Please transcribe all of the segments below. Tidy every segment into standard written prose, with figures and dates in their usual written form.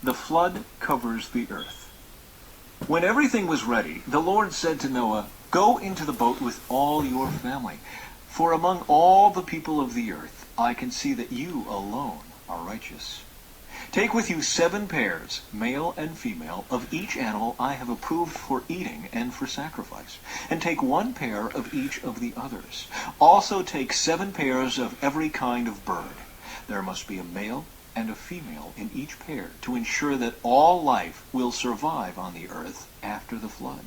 The flood covers the earth. When everything was ready, the Lord said to Noah, "Go into the boat with all your family, for among all the people of the earth I can see that you alone are righteous. Take with you 7 pairs, male and female, of each animal I have approved for eating and for sacrifice, and take 1 pair of each of the others. Also take 7 pairs of every kind of bird. There must be a male and a female in each pair to ensure that all life will survive on the earth after the flood.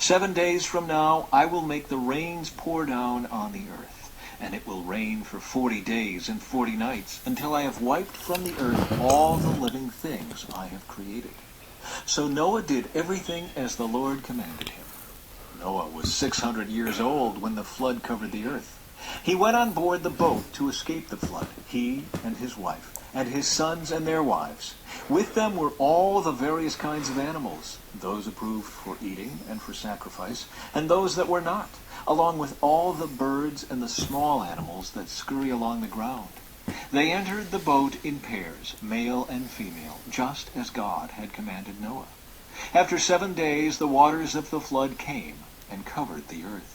7 days from now I will make the rains pour down on the earth, and it will rain for 40 days and 40 nights until I have wiped from the earth all the living things I have created." So Noah did everything as the Lord commanded him. Noah was 600 years old when the flood covered the earth. He went on board the boat to escape the flood, he and his wife, and his sons and their wives. With them were all the various kinds of animals, those approved for eating and for sacrifice, and those that were not, along with all the birds and the small animals that scurry along the ground. They entered the boat in pairs, male and female, just as God had commanded Noah. After 7 days the waters of the flood came and covered the earth.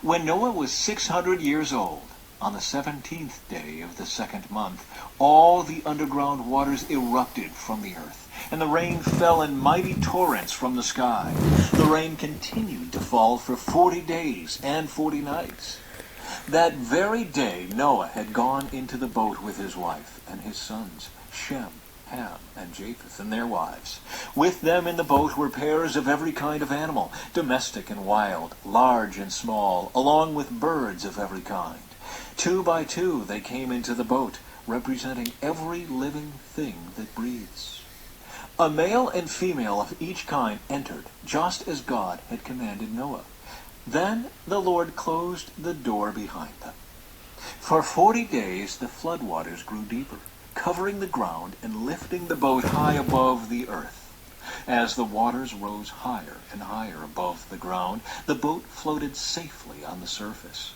When Noah was 600 years old, on the 17th day of the 2nd month, all the underground waters erupted from the earth, and the rain fell in mighty torrents from the sky. The rain continued to fall for 40 days and 40 nights. That very day Noah had gone into the boat with his wife and his sons, Shem, Ham, and Japheth, and their wives. With them in the boat were pairs of every kind of animal, domestic and wild, large and small, along with birds of every kind. 2 by 2 they came into the boat, representing every living thing that breathes. A male and female of each kind entered, just as God had commanded Noah. Then the Lord closed the door behind them. For 40 days the floodwaters grew deeper, covering the ground and lifting the boat high above the earth. As the waters rose higher and higher above the ground, the boat floated safely on the surface.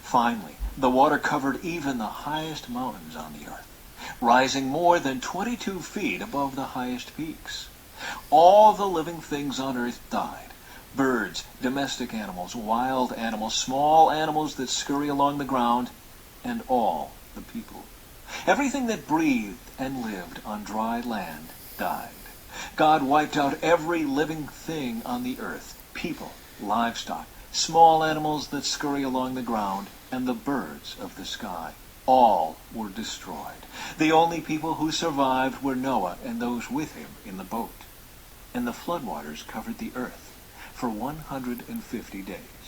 Finally, the water covered even the highest mountains on the earth, rising more than 22 feet above the highest peaks. All the living things on earth died: birds, domestic animals, wild animals, small animals that scurry along the ground, and all the people. Everything that breathed and lived on dry land died. God wiped out every living thing on the earth: people, livestock, small animals that scurry along the ground, and the birds of the sky. All were destroyed. The only people who survived were Noah and those with him in the boat. And the floodwaters covered the earth for 150 days.